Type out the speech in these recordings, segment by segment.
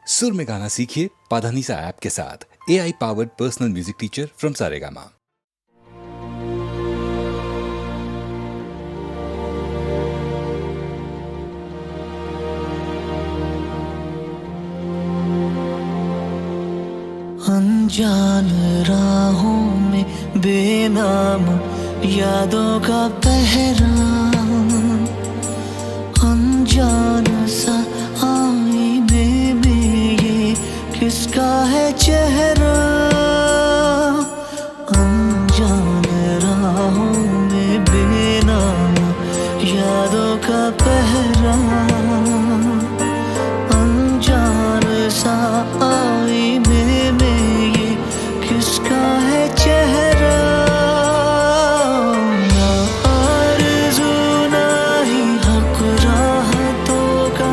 सुर में गाना सीखिए पाधानीसा ऐप के साथ। AI powered personal music teacher from Saregama. अनजान राहों में बेनाम यादों का पहरा, अनजान सा आईने में ये किसका है चेहरा। अनजान राहों में बेनाम यादों का पहरा, अनजान सा आईने में ये किसका है चेहरा। ना आरज़ू ना ही हक राहतों का,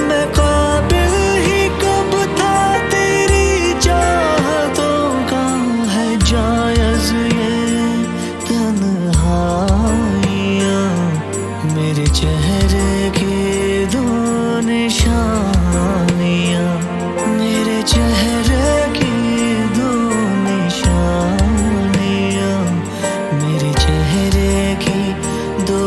मैं काबिल ही कब था तेरी चाहतों का। है जायज़ ये तन्हाइयाँ, मेरे चेहरे की दो निशानियाँ, मेरे चेहरे की दो निशानियाँ, मेरे चेहरे की दो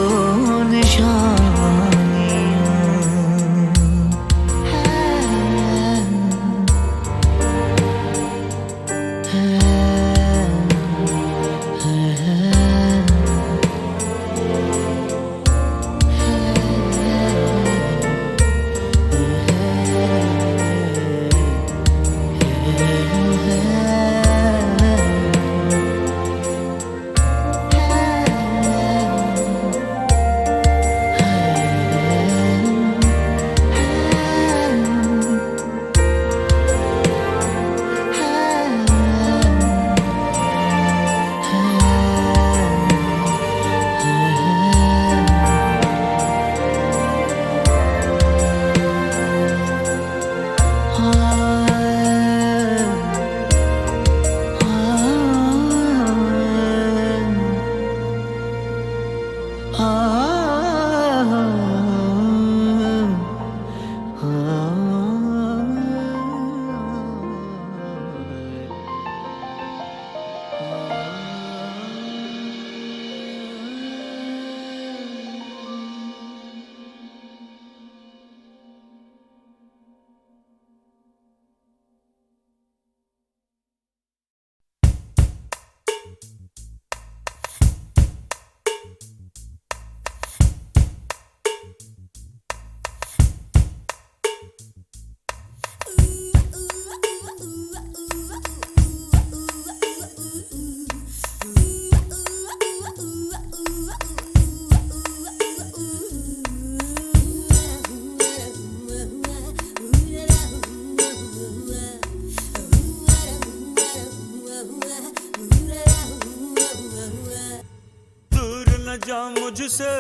जा मुझसे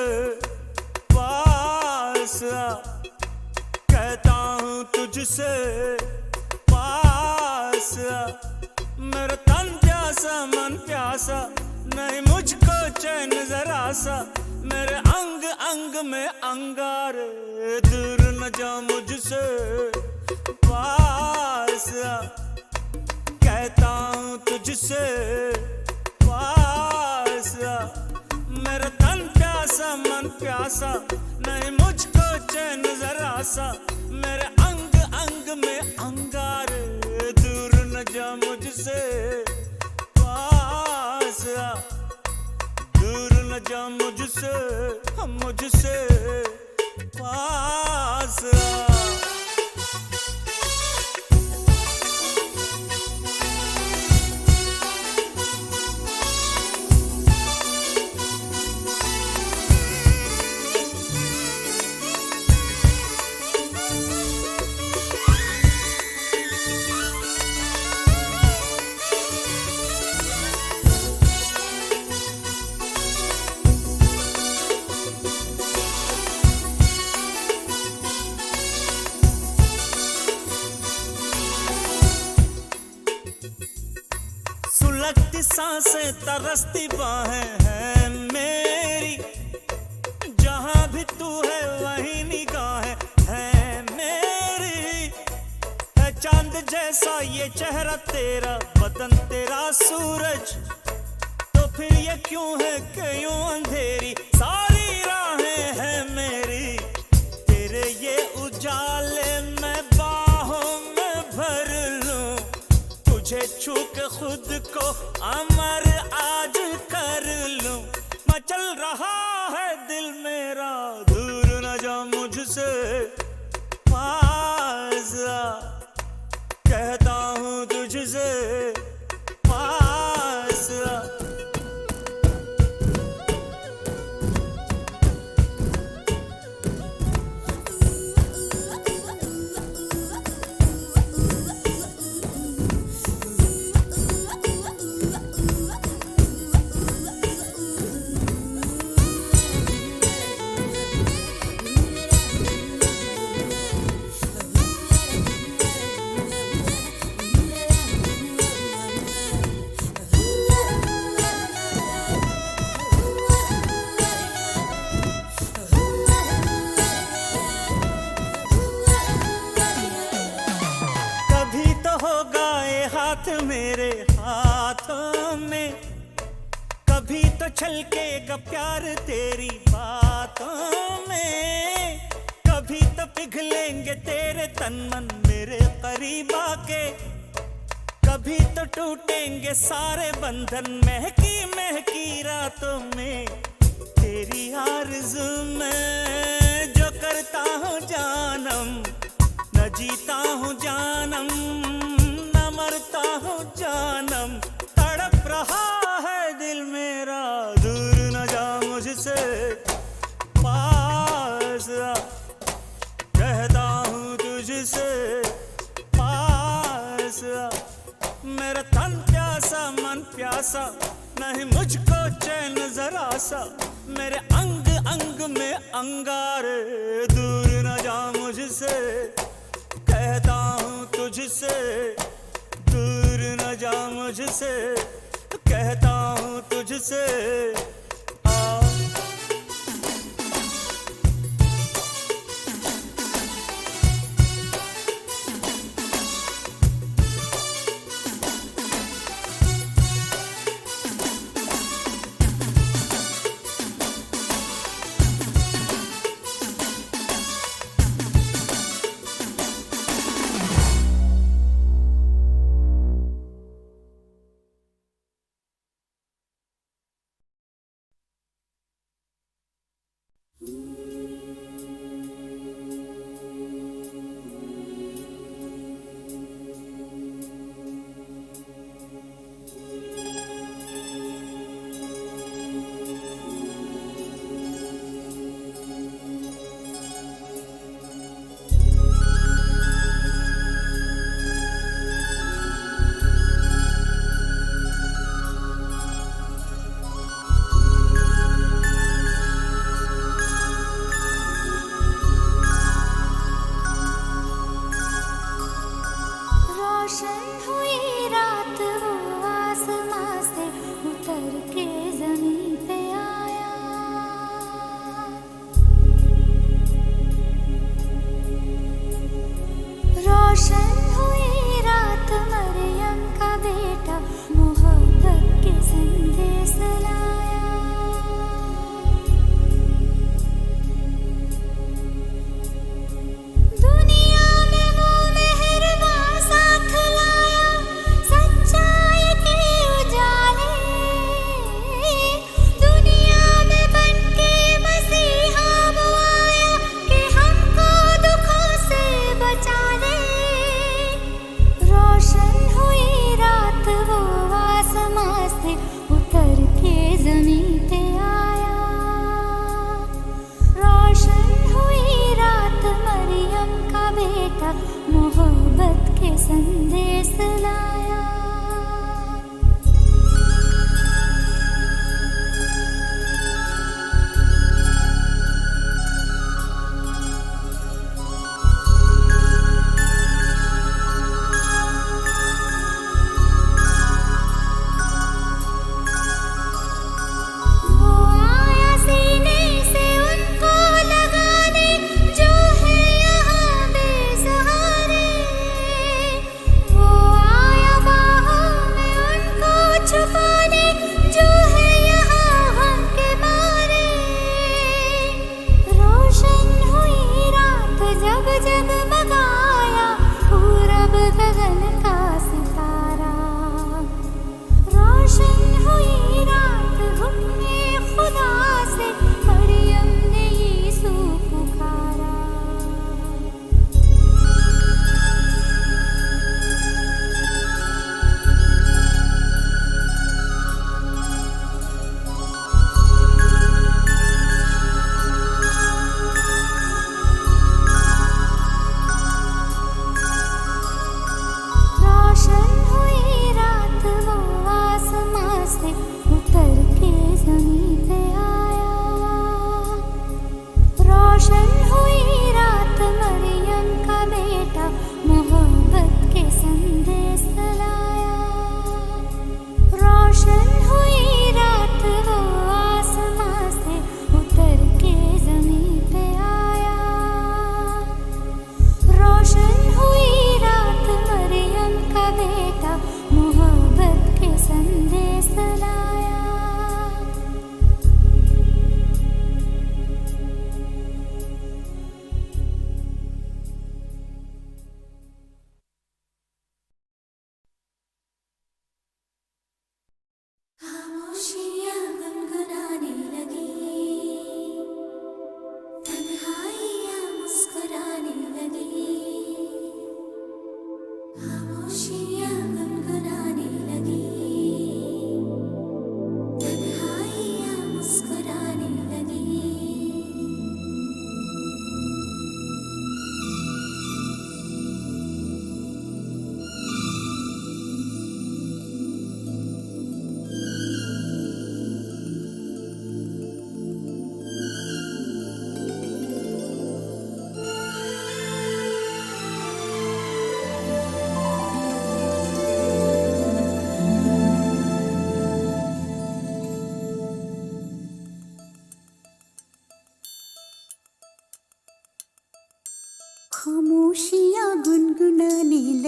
पास आ, कहता हूँ तुझसे पास आ। मेरा तन प्यासा मन प्यासा, नहीं मुझको चैन जरा सा, मेरे अंग अंग में अंगारे। दूर न जा मुझसे पास आ, कहता हूँ तुझसे पास आ। मेरा तन प्यासा मन प्यासा, नहीं मुझको चैन जरा सा, मेरे अंग अंग में अंगारे। दूर न जा मुझसे पास आ, दूर न जा मुझसे मुझसे पास आ। सुलगती सांसें तरसती बाहें हैं मेरी, जहां भी तू है वहीं निगाहें हैं मेरी। है जैसा ये चेहरा तेरा, बदन तेरा सूरज, तो फिर ये क्यों है कि यूं अंधेरी सारी राहें हैं मेरी। तेरे ये उजाले मैं बाहों में भर लूं, तुझे छू के खुद को अमर आज कर लूं। मचल रहा है दिल मेरा, दूर न जा मुझसे, पास आ, कहता हूँ तुझसे, पास आ। मेरे हाथों में कभी तो छलकेगा प्यार तेरी बातों में, कभी तो पिघलेंगे तेरे तन मन मेरे करीब आके, कभी तो टूटेंगे सारे बंधन महकी महकी रातों में। तेरी आरज़ू में जो करता हूँ जानम, न जीता हूँ जानम, मरता हूँ जानम, तड़प रहा है दिल मेरा, दूर न जा मुझसे, पास आ, कहता हूँ तुझसे, पास आ। मेरा तन प्यासा मन प्यासा, नहीं मुझको चैन जरा सा, मेरे अंग अंग में अंगारे, दूर न जा मुझसे, कहता हूँ तुझसे, दूर न जा मुझसे, कहता हूँ तुझसे, आ।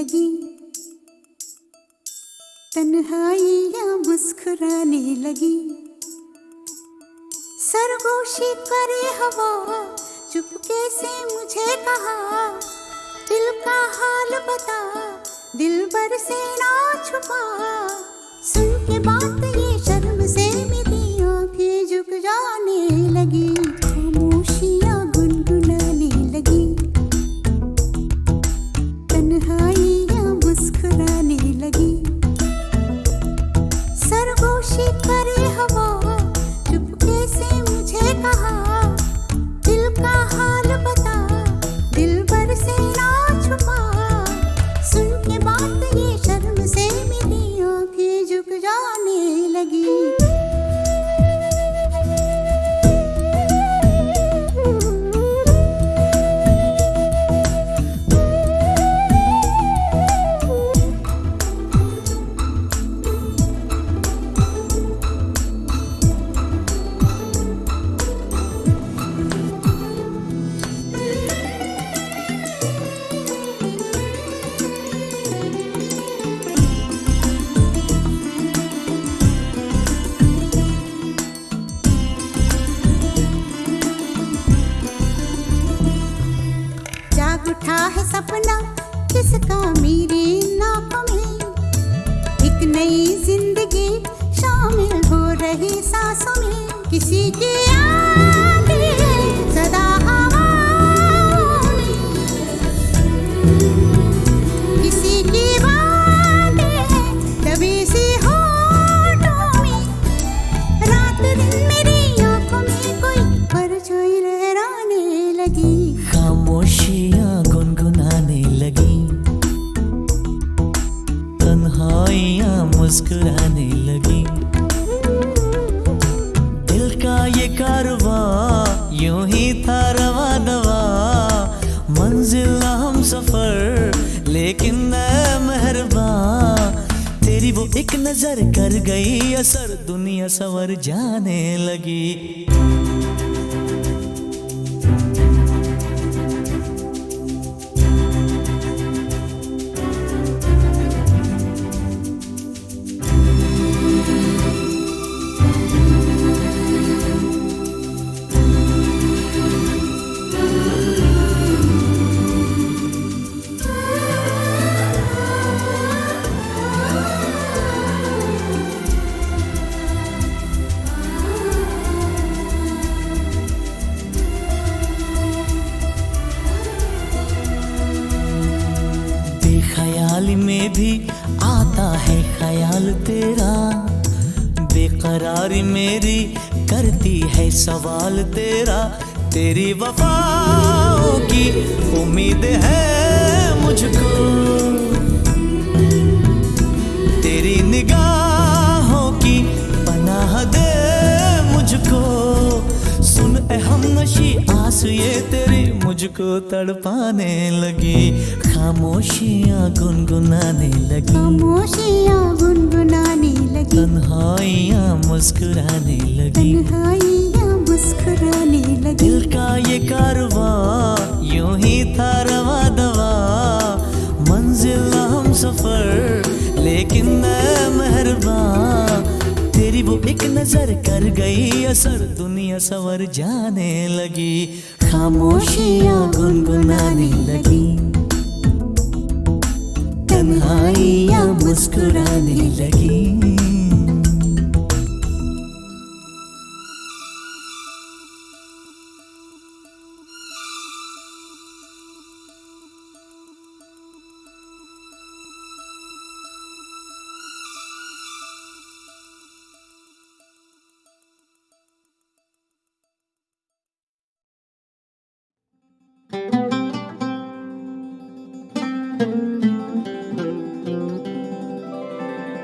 लगी, तन्हाइयाँ मुस्कुराने लगी। सरगोशी करे हवा, चुपके से मुझे कहा, दिल का हाल बता, दिल भर से ना छुपा। सुन के बात ये शर्म से मेरी आंखें झुक जाने लगी, खामोशियाँ गुनगुनाने लगी, तन्हाइयाँ मुस्कुराने लगी। सरगोशी करे हवा, चुपके से मुझे कहा, दिल का हाल बता, दिल भर से ना छुपा। सुन के बात ये शर्म से मेरी आंखें झुक जाने लगी। उठा है सपना किसका मेरी नाकों में, एक नई जिंदगी शामिल हो रही सांसों में। किसी की आंखें सदा हवाओं में, किसी की बातें दबी सी होठों में। रात दिन मेरी आंखों में कोई परछाई लहराने लगी, खामोशियाँ गुनगुनाने लगी, तन्हाइयाँ मुस्कुराने लगी। दिल का ये कारवां यूं ही था रवा दवा, मंजिल हम सफर लेकिन ऐ मेहरबान, तेरी वो एक नजर कर गई असर, दुनिया संवर जाने लगी। ख्याल में भी आता है ख्याल तेरा, बेकरारी मेरी करती है सवाल तेरा। तेरी वफाओं की उम्मीद है मुझको, तेरी निगाहों की पनाह दे मुझको। सुन ए हमनशी आस ये तेरी मुझको तड़पाने लगी, खामोशियाँ गुनगुनाने लगी, खामोशियाँ गुनगुनाने लगी, तन्हाइयाँ मुस्कुराने लगी, तन्हाइयाँ मुस्कुराने लगी। दिल का ये कारवां यूं ही था रवा दवा, मंजिल हम सफर लेकिन ऐ मेहरबान, तेरी वो एक नजर कर गई असर, दुनिया संवर जाने लगी, खामोशियाँ गुनगुनाने लगी, तन्हाइयाँ मुस्कुराने लगी।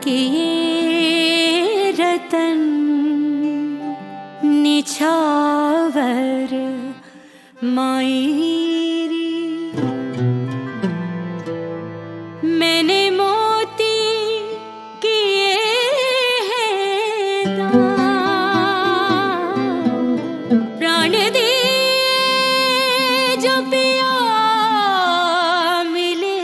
कि ये रतन निछावर मायरी, मैंने मोती किए हैं दान, प्राण दिए जो पिया मिले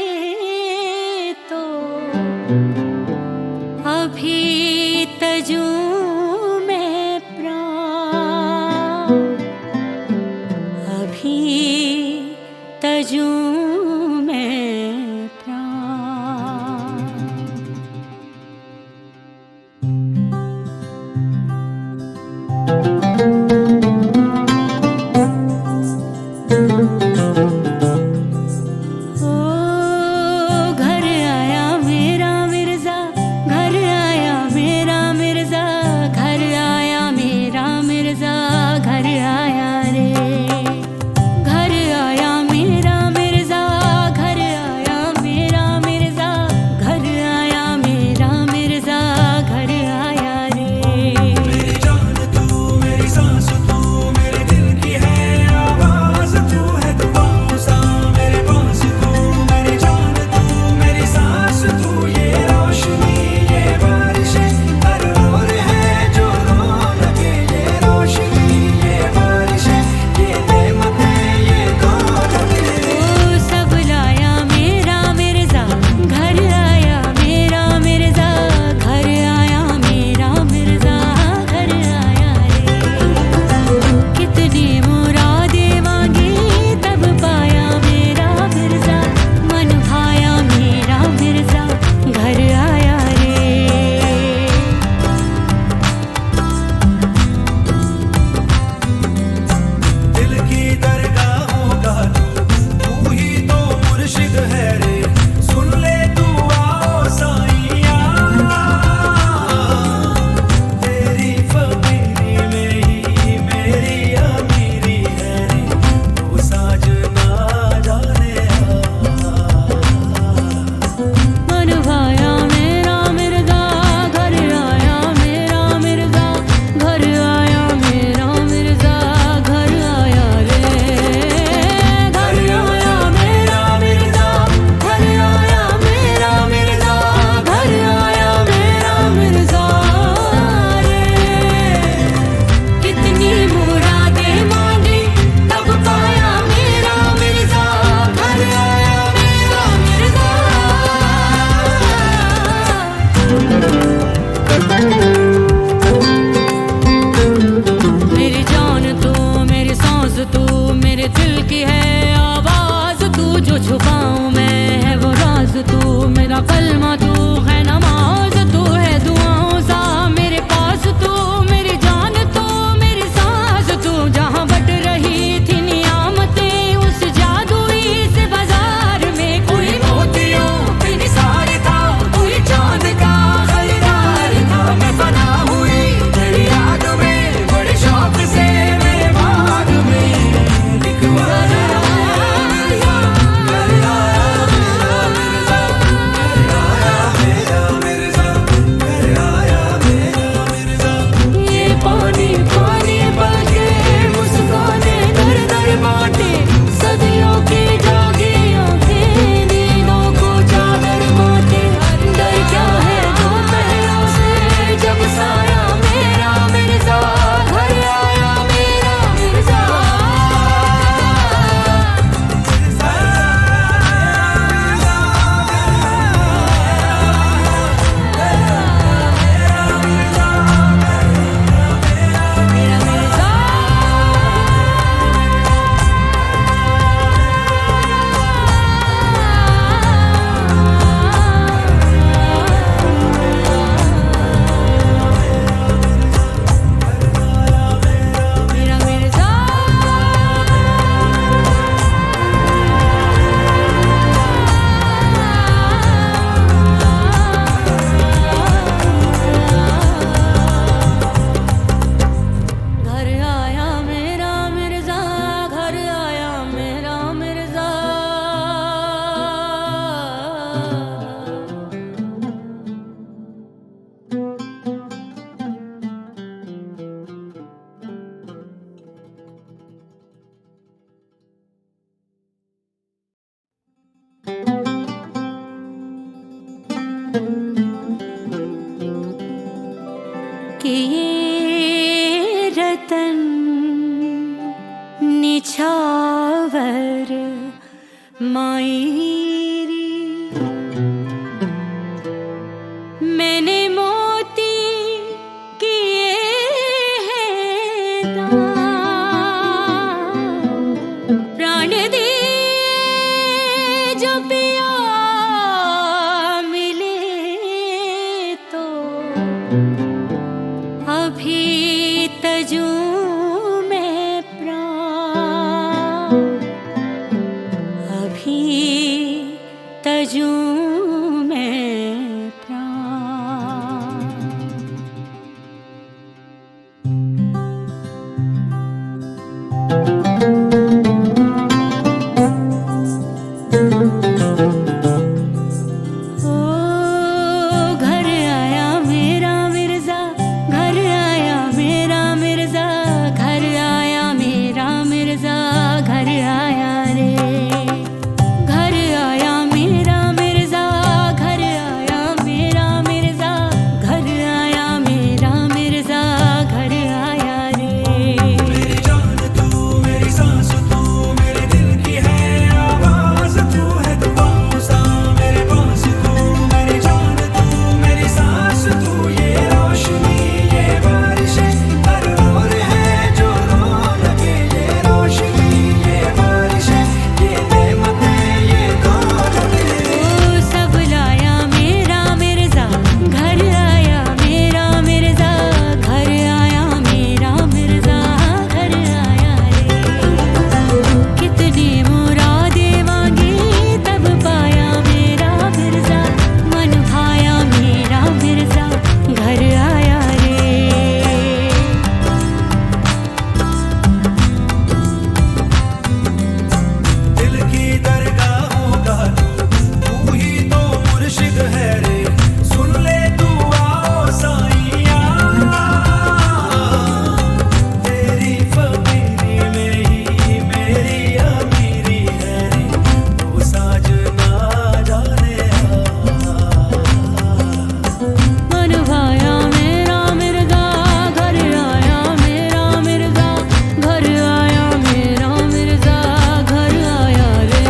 कि ये रतन निछावर मायरी मैंने मोती किए हैं दान प्राण दिए जो पिया मिले तो अभी तजू में प्राण अभी तजू में प्राण ओ घर आया मेरा मिर्जा घर आया मेरा मिर्जा घर आया मेरा मिर्जा घर आया रे घर आया मेरा मिर्जा घर आया मेरा मिर्जा घर आया मेरा मिर्जा घर आया रे मेरी जान तू मेरी सांस तू मेरे दिल की है आवाज तू है दुआओं सा मेरे पास तू मेरी जान तू मेरी सांस तू ये रोशनी ये बारिशें हर ओर है जो रो लगे ये रोशनी ये बारिशें ये नेमतें ये दौलतें ओ सब लाया मेरा मिर्जा घर आया मेरा मिर्जा घर आया मेरा मिर्जा घर आया रे कितनी मुरादें मांगी तब पाया मेरा मिर्जा मन भाया मेरा मिर्जा घर आया रे दिल की दरगाहों का तू ही तो मुर्शिद है रे सुन ले तू आओ साईया तेरी फकीरी में ही मेरी अमीरी है रे तू साजना जाने मन भाया मेरा मिर्जा घर आया मेरा मिर्जा घर आया मेरा मिर्जा घर आया रे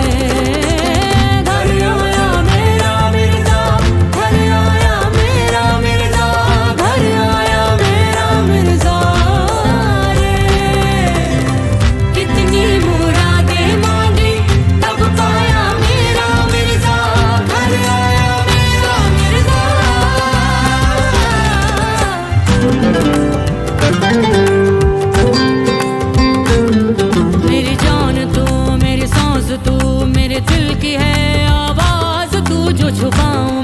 घर आया मेरा मिर्जा घर आया मेरा मिर्जा घर आया मेरा मिर्जा रे कितनी मुरादें मांगी तब पाया मेरा मिर्जा घर आया मेरा मिर्जा मेरी जान तू मेरी सांस तू मेरे दिल की है आवाज तू जो छुपाऊं